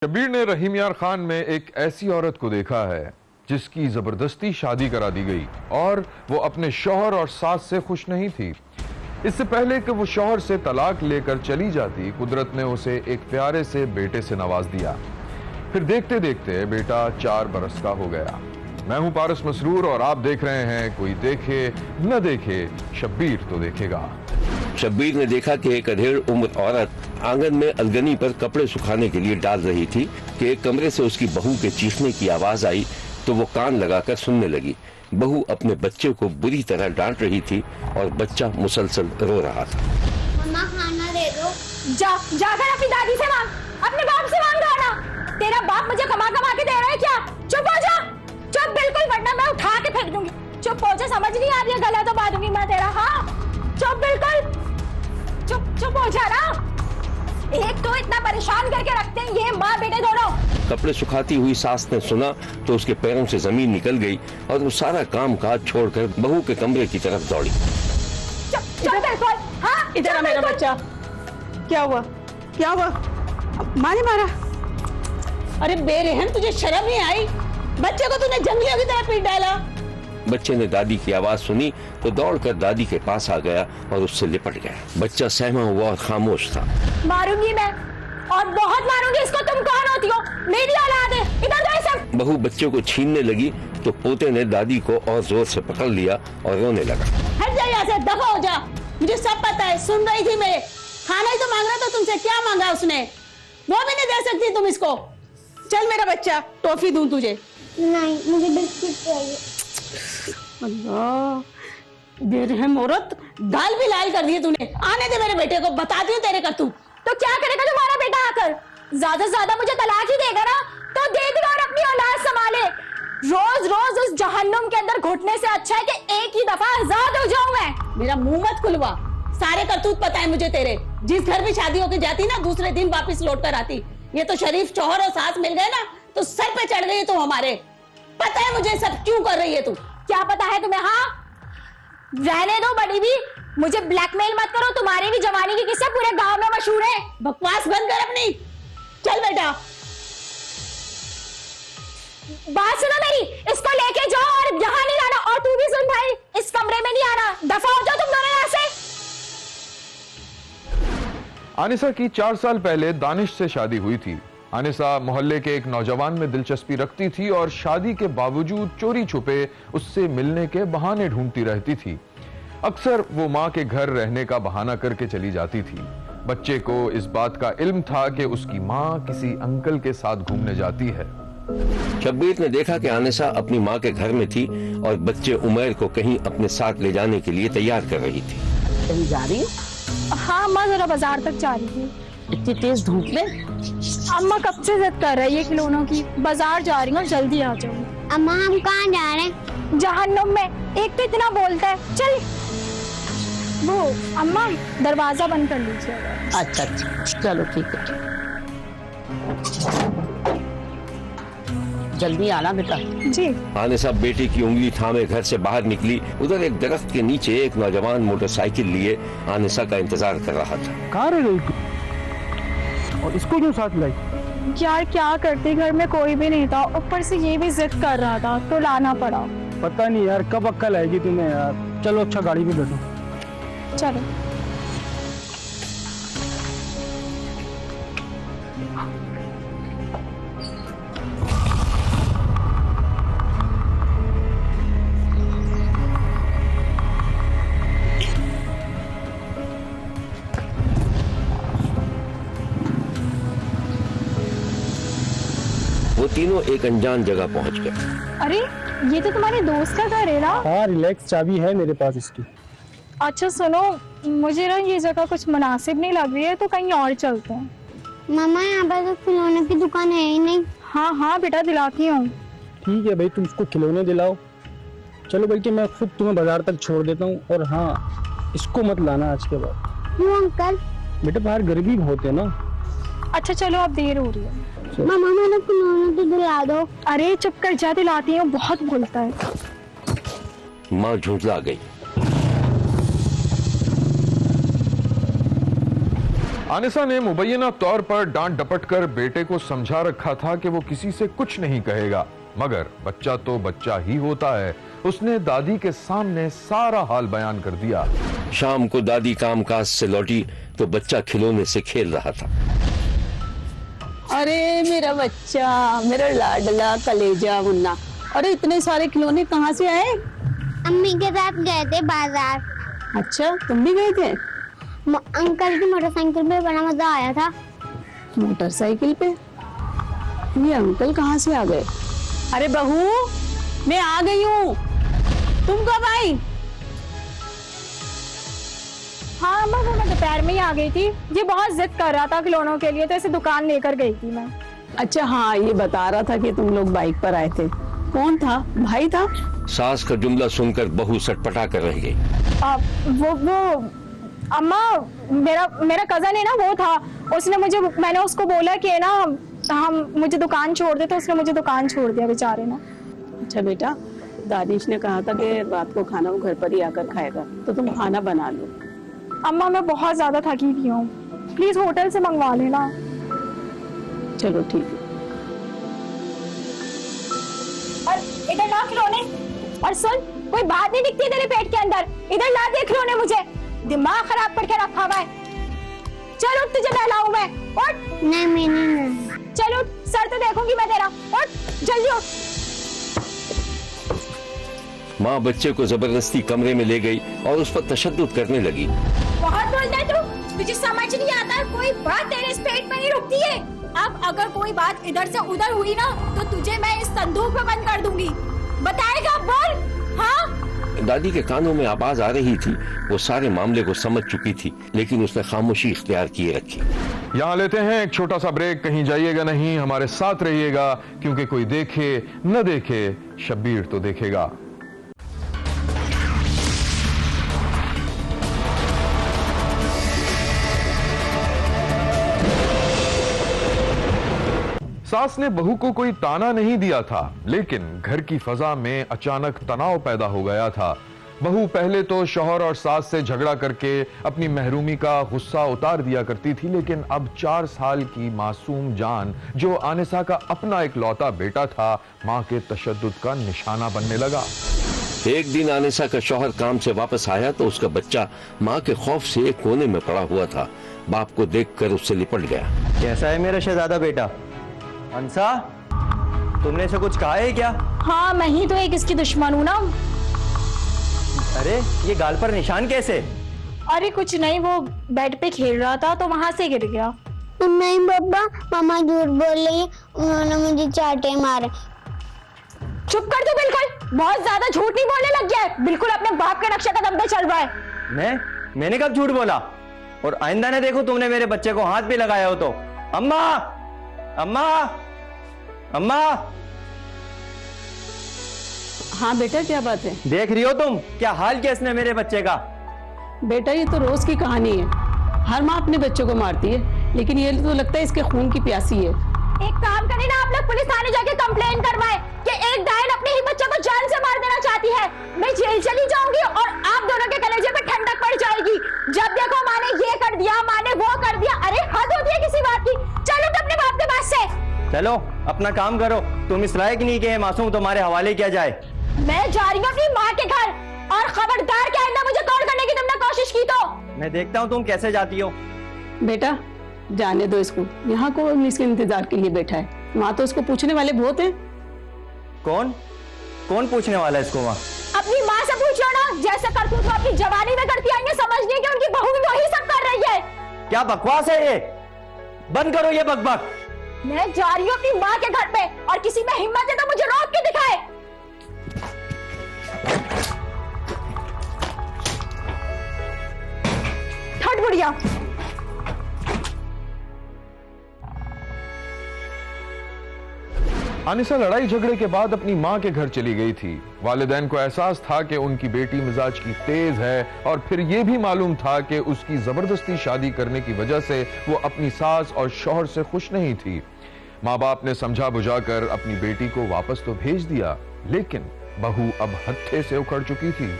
शब्बीर ने रहीम यार खान में एक ऐसी औरत को देखा है जिसकी जबरदस्ती शादी करा दी गई और वो अपने शौहर और सास से खुश नहीं थी। इससे पहले कि वो शौहर से तलाक लेकर चली जाती, कुदरत ने उसे एक प्यारे से बेटे से नवाज दिया। फिर देखते देखते बेटा 4 बरस का हो गया। मैं हूं पारस मसरूर और आप देख रहे हैं कोई देखे न देखे, शब्बीर तो देखेगा। शब्बीर ने देखा कि एक अधेड़ उम्र औरत आंगन में अलगनी पर कपड़े सुखाने के लिए डाल रही थी कि एक कमरे से उसकी बहू के चीखने की आवाज आई तो वो कान लगाकर सुनने लगी। बहू अपने बच्चे को बुरी तरह डांट रही थी और बच्चा मुसलसल रो रहा था। मम्मा खाना दे दो। जाकर अपनी दादी से मांग, अपने बाप से मांग खाना। तेरा बाप मुझे कमा कमा के दे रहा है क्या? चुप हो जा, चुप बिल्कुल, वरना मैं उठा के फेंक दूंगी। चुप हो जा, समझ नहीं आ रही है, गला तो बांध दूंगी मैं तेरा। हाँ चुप बिल्कुल, चुप हो जा ना। एक तो इतना परेशान करके रखते हैं ये माँ बेटे दोनों। कपड़े सुखाती हुई सास ने सुना तो उसके पैरों से जमीन निकल गई और वो सारा काम काज छोड़कर बहू के कमरे की तरफ दौड़ी। चुप बिल्कुल। हाँ इधर आ मेरा बच्चा। क्या हुआ? क्या हुआ? माँ ने मारा? अरे बेरहम, तुझे शर्म नहीं आई? बच्चे को तूने जंगलियों की तरह पीट डाला। बच्चे ने दादी की आवाज सुनी तो दौड़कर दादी के पास आ गया और उससे लिपट गया। बच्चा सहमा हुआ और खामोश था। मारूंगी मैं, और बहुत मारूंगी इसको। तुम कौन होती हो? मेरी औलाद है, इधर दो इसे। बहू बच्चे को छीनने लगी तो पोते ने दादी को और जोर से पकड़ लिया और रोने लगा। हट जा यहाँ से, दफा हो जा। मुझे सब पता है, सुन रही थी मैं। खाना ही तो मांग रहा था तुमसे। क्या मांगा उसने? वो भी नहीं दे सकती तुम इसको। चल मेरा बच्चा, टॉफी दूं तुझे? नहीं, मुझे बिस्किट चाहिए। अल्लाह, बेरहम औरत, गाल भी लाल कर दिए तूने। आने दे मेरे बेटे को, बताती हूँ तेरे करतूत। तो क्या करेगा तुम्हारा बेटा आकर? ज्यादा से ज्यादा मुझे तलाक ही देगा ना, तो दे देगा और अपनी औलाद संभाले। रोज रोज उस जहन्नुम के अंदर घुटने से अच्छा है कि एक ही दफा आजाद हो जाऊं मैं। मेरा मुंह मत खुलवा, सारे करतूत पता है मुझे तेरे। जिस घर में शादी होके जाती ना, दूसरे दिन वापस लौट कर आती। ये तो शरीफ शौहर और सास मिल गए ना तो सर पे चढ़ गई तू हमारे। पता है मुझे सब क्यों कर रही है तू। क्या पता है तुम्हें? हाँ रहने दो बड़ी भी, मुझे ब्लैकमेल मत करो। तुम्हारी भी जवानी की किस्से पूरे गांव में मशहूर है। बकवास बंद कर अपनी। चल बेटा, बात सुनो मेरी, इसको लेके जाओ और यहाँ नहीं लाना। और तू भी सुन भाई, इस कमरे में नहीं आना। दफा हो जाओ तुम दोनों यहाँ से। आनिसा की 4 साल पहले दानिश से शादी हुई थी। आनिसा मोहल्ले के एक नौजवान में दिलचस्पी रखती थी और शादी के बावजूद चोरी छुपे उससे मिलने के बहाने ढूंढती रहती थी। अक्सर वो माँ के घर रहने का बहाना करके चली जाती थी। बच्चे को इस बात का इल्म था कि उसकी माँ किसी अंकल के साथ घूमने जाती है। शब्बीर ने देखा कि आनिसा अपनी माँ के घर में थी और बच्चे उमैर को कहीं अपने साथ ले जाने के लिए तैयार कर रही थी। कहीं जा रही हो? हाँ अम्मा, जरा बाजार तक जा रही थी। इतनी तेज धूप में? अम्मा कब से जिद कर रही है खिलौनों की। बाजार जा रही हूँ, जल्दी आ जाऊँ। अम्मा हम कहाँ जा रहे हैं? जहन्नुम में। एक तो इतना बोलता है। चल वो अम्मा, दरवाजा बंद कर लीजिए। अच्छा अच्छा, चलो ठीक है। जल्दी आना बेटा। जी। आनिसा बेटी की उंगली थामे घर से बाहर निकली। उधर एक दरख्त के नीचे एक नौजवान मोटरसाइकिल लिए आनिसा का इंतजार कर रहा था। कहाँ रह गई तू? और इसको क्यों साथ लाई? यार क्या करती, घर में कोई भी नहीं था, ऊपर से ये भी जिद कर रहा था तो लाना पड़ा। पता नहीं यार कब अक्ल आएगी तुम्हें यार। चलो अच्छा, गाड़ी में बैठो। चलो। वो तीनों एक अनजान जगह पहुंच गए। अरे ये तो तुम्हारे दोस्त का घर है ना? हाँ रिलैक्स, चाबी है मेरे पास इसकी। अच्छा सुनो, मुझे ना ये जगह कुछ मुनासिब नहीं लग रही है, तो कहीं और चलते हैं। मम्मा यहाँ पर तो खिलौने की दुकान है ही नहीं। हाँ हाँ बेटा, दिलाती हूँ। ठीक है भाई, तुम उसको खिलौने दिलाओ। चलो बल्कि मैं खुद तुम्हें बाजार तक छोड़ देता हूँ। और हाँ, इसको मत लाना आज के बाद। क्यों अंकल? बेटा बाहर गर्मी बहुत है ना। अच्छा चलो, अब देर हो रही है। मम्मा मैंने खिलौने तो दिला दो। अरे चुप कर जा, दिलाती हूँ, बहुत बोलता है। माँ झुंझला गई। आनिसा ने मुबैना तौर पर डांट डपट कर बेटे को समझा रखा था कि वो किसी से कुछ नहीं कहेगा, मगर बच्चा तो बच्चा ही होता है। उसने दादी के सामने सारा हाल बयान कर दिया। शाम को दादी कामकाज से लौटी तो बच्चा खिलौने से खेल रहा था। अरे मेरा बच्चा, मेरा लाडला कलेजा मुन्ना, अरे इतने सारे खिलौने कहाँ से आए? अम्मी के साथ गए थे बाजार। अच्छा, तुम भी गए थे? अंकल की मोटरसाइकिल पे बड़ा मजा आया था। मोटरसाइकिल पे? ये अंकल कहाँ से आ गए? अरे बहू, मैं आ गई हूँ, तुम कब आई? हाँ अम्मा, वो मैं दोपहर में ही आ गई थी। ये बहुत जिद कर रहा था खिलौनों के लिए, तो इसे दुकान लेकर गई थी मैं। अच्छा हाँ, ये बता रहा था कि तुम लोग बाइक पर आए थे। कौन था? भाई था? सास का जुमला सुनकर बहू सटपटा कर रह गई। वो अम्मा, मेरा कजन है ना, वो था। मैंने उसको बोला कि ना हम मुझे दुकान छोड़ दे, तो उसने मुझे दुकान छोड़ दिया बेचारे ने। अच्छा बेटा, दानिश ने कहा था कि रात को खाना वो घर पर ही आकर खाएगा, तो तुम खाना बना लो। अम्मा मैं बहुत ज्यादा थकी हुई हूँ, प्लीज होटल से मंगवा लेना। चलो ठीक है। और इधर ला खिलौने, और सुन, कोई बात नहीं दिखती तेरे पेट के अंदर, इधर ला दे खिलौने, मुझे दिमाग खराब करके रखा हुआ है। चल उठ, तुझे नहलाऊं मैं, उठ। नहीं मैं नहीं। चल उठ, सर तो देखूंगी मैं तेरा, उठ जल्दी उठ। माँ बच्चे को जबरदस्ती कमरे में ले गई और उस पर तशद्दुद करने लगी। बहुत बोलता है तू, तुझे समझ नहीं आता, कोई बात तेरे इस पेट में नहीं रुकती है। अब अगर कोई बात इधर से उधर हुई ना, तो तुझे मैं इस संदूक में बंद कर दूंगी। बताएगा? बोल। हाँ? दादी के कानों में आवाज आ रही थी। वो सारे मामले को समझ चुकी थी, लेकिन उसने खामोशी इख्तियार किए रखी। यहाँ लेते हैं एक छोटा सा ब्रेक। कहीं जाइएगा नहीं, हमारे साथ रहिएगा, क्योंकि कोई देखे न देखे, शब्बीर तो देखेगा। सास ने बहू को कोई ताना नहीं दिया था, लेकिन घर की फजा में अचानक तनाव पैदा हो गया था। बहू पहले तो शौहर और सास से झगड़ा करके अपनी महरूमी का गुस्सा उतार दिया करती थी, लेकिन अब 4 साल की मासूम जान, जो आनिसा का अपना इकलौता बेटा था, मां के तशद्दुद का निशाना बनने लगा। एक दिन आनिसा का शौहर काम से वापस आया तो उसका बच्चा माँ के खौफ से एक कोने में पड़ा हुआ था। बाप को देखकर उससे लिपट गया। कैसा है मेरा शहजादा बेटा? अंसा, तुमने इसे कुछ कहा है क्या? हाँ, मैं ही तो एक इसकी दुश्मन हूँ ना। अरे ये गाल पर निशान कैसे? अरे कुछ नहीं, वो बेड पे खेल रहा था तो वहां से गिर गया। नहीं पापा, मामा झूठ बोल रही है, उन्होंने मुझे चाटे मारे। चुप कर तू, बिल्कुल बहुत ज्यादा झूठ नहीं बोलने लग गया है, बिल्कुल अपने बाप के नक्शे कदम पे चल रहा है। मैंने कब झूठ बोला? और आइंदा ने देखो तुमने मेरे बच्चे को हाथ भी लगाया हो तो। अम्मा, अम्मा, अम्मा। हाँ बेटा, क्या बात है? देख रही हो तुम क्या हाल किया इसने मेरे बच्चे का? बेटा ये तो रोज की कहानी है, हर माँ अपने बच्चों को मारती है, लेकिन ये तो लगता है इसके खून की प्यासी है। एक काम करें ना, आप लोग पुलिस थाने जाके कंप्लेन करवाएं कि एक डायन अपने ही बच्चे को जान से मार देना चाहती है। मैं जेल चली जाऊंगी और आप दोनों के कलेजे पे ठंडक पड़ जाएगी। जब देखो माँ ने ये कर दिया, माँ ने वो कर दिया। अरे हद होती है किसी बात की। चलो अपने बाप के पास से। चलो अपना काम करो, तुम इस लायक नहीं कि मासूम तुम्हारे हवाले किया जाए। मैं जा रही हूँ अपनी माँ के घर, और खबरदार के आइंदा मुझे कॉल करने की तुमने कोशिश की तो। मैं देखता हूँ तुम कैसे जाती हो। बेटा जाने दो इसको, यहाँ कौन इसके इंतजार के लिए बैठा है? वहाँ तो उसको पूछने वाले बहुत हैं। कौन कौन पूछने वाला है इसको? वहाँ अपनी माँ से पूछ लो ना, जैसे करतूत वो अपनी जवानी में करती आएंगे, समझने की उनकी बहू भी वही सब कर रही है। क्या बकवास है ये? बंद करो ये बकबक। मैं जा रही हूँ अपनी माँ के घर पे, और किसी में हिम्मत है तो मुझे रोक के दिखाए। हट बुढ़िया। आनिसा लड़ाई झगड़े के बाद अपनी मां के घर चली गई थी। वालिदैन को एहसास था कि उनकी बेटी मिजाज की तेज है, और फिर यह भी मालूम था कि उसकी जबरदस्ती शादी करने की वजह से वो अपनी सास और शौहर से खुश नहीं थी। माँ बाप ने समझा बुझाकर अपनी बेटी को वापस तो भेज दिया, लेकिन बहू अब हत्थे से उखड़ चुकी थी।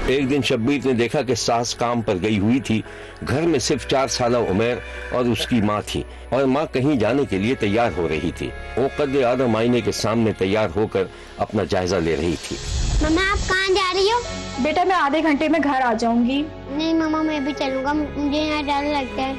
एक दिन शब्बीर ने देखा कि सास काम पर गई हुई थी। घर में सिर्फ 4 साल उमर और उसकी माँ थी और माँ कहीं जाने के लिए तैयार हो रही थी। वो कद आदम आईने के सामने तैयार होकर अपना जायजा ले रही थी। मम्मा आप कहाँ जा रही हो? बेटा मैं आधे घंटे में घर आ जाऊंगी। नहीं मम्मा मैं भी चलूंगा, मुझे यहाँ डर लगता है।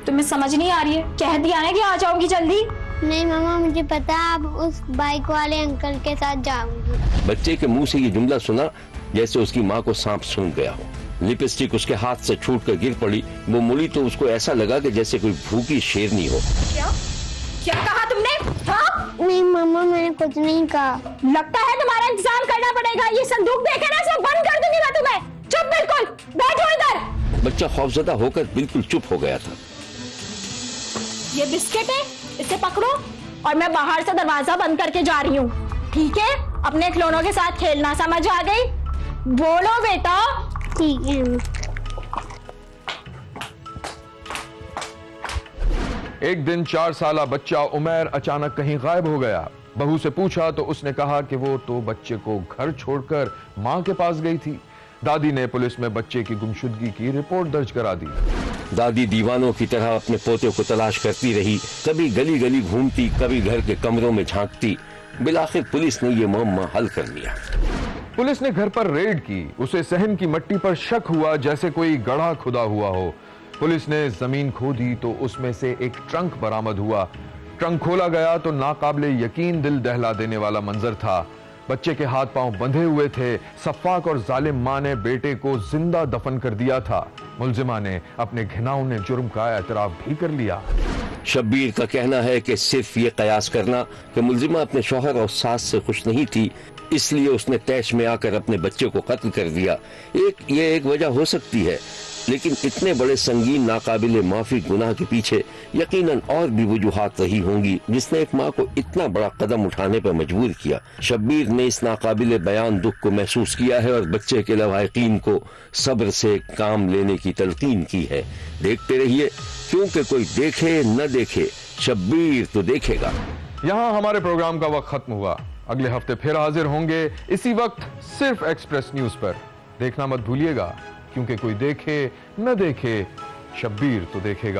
तुम्हें समझ नहीं आ रही है? कह दिया ना कि आ जाऊंगी जल्दी। नहीं मम्मा मुझे पता है, अब उस बाइक वाले अंकल के साथ जाऊंगी। बच्चे के मुंह से ये जुमला सुना जैसे उसकी माँ को सांप सूंघ गया हो। लिपस्टिक उसके हाथ से छूटकर गिर पड़ी। वो मुड़ी तो उसको ऐसा लगा कि जैसे कोई भूखी शेरनी हो। क्या कहा तुमने? हाँ? नहीं मम्मा मैंने कुछ नहीं कहा। लगता है तुम्हारा इंतजाम करना पड़ेगा। ये संदूक देखे ना, सब बंद कर दूंगी मैं तुम्हें। चुप बिल्कुल, बैठो इधर। बच्चा खौफजदा होकर बिल्कुल चुप हो गया था। ये बिस्किट है, इसे पकड़ो और मैं बाहर से दरवाजा बंद करके जा रही हूँ, ठीक है? अपने खिलौनों के साथ खेलना, समझ आ गई? बोलो बेटा। ठीक है। एक दिन 4 साला बच्चा उमर अचानक कहीं गायब हो गया। बहू से पूछा तो उसने कहा कि वो तो बच्चे को घर छोड़कर मां के पास गई थी। दादी ने पुलिस में बच्चे की गुमशुदगी की रिपोर्ट दर्ज करा दी। दादी दीवानों की तरह अपने पोते को तलाश करती रही। कभी गली गली घूमती, कभी घर के कमरों में झांकती। बिलाखिर पुलिस ने ये मामला हल कर लिया। पुलिस ने घर पर रेड की। उसे सहन की मट्टी पर शक हुआ जैसे कोई गड्ढा खुदा हुआ हो। पुलिस ने जमीन खोदी तो उसमें से एक ट्रंक बरामद हुआ। ट्रंक खोला गया तो नाकाबिले यकीन दिल दहला देने वाला मंजर था। बच्चे के हाथ पांव बंधे हुए थे। सफाक और जालिम मां ने बेटे को जिंदा दफन कर दिया था। मुलजिमा ने अपने घिनौने जुर्म का एतराफ भी कर लिया। शब्बीर का कहना है कि सिर्फ ये कयास करना कि मुलजिमा अपने शौहर और सास से खुश नहीं थी, इसलिए उसने तैश में आकर अपने बच्चे को कत्ल कर दिया। ये एक वजह हो सकती है, लेकिन इतने बड़े संगीन नाकाबिले माफी गुनाह के पीछे यकीनन और भी वजूहात रही होंगी जिसने एक माँ को इतना बड़ा कदम उठाने पर मजबूर किया। शब्बीर ने इस नाकाबिले बयान दुख को महसूस किया है और बच्चे के लवाहिकीन को सब्र से काम लेने की तलकीन की है। देखते रहिए, क्योंकि कोई देखे न देखे, शब्बीर तो देखेगा। यहाँ हमारे प्रोग्राम का वक्त खत्म हुआ। अगले हफ्ते फिर हाजिर होंगे इसी वक्त, सिर्फ एक्सप्रेस न्यूज पर। देखना मत भूलिएगा, क्योंकि कोई देखे न देखे, शब्बीर तो देखेगा।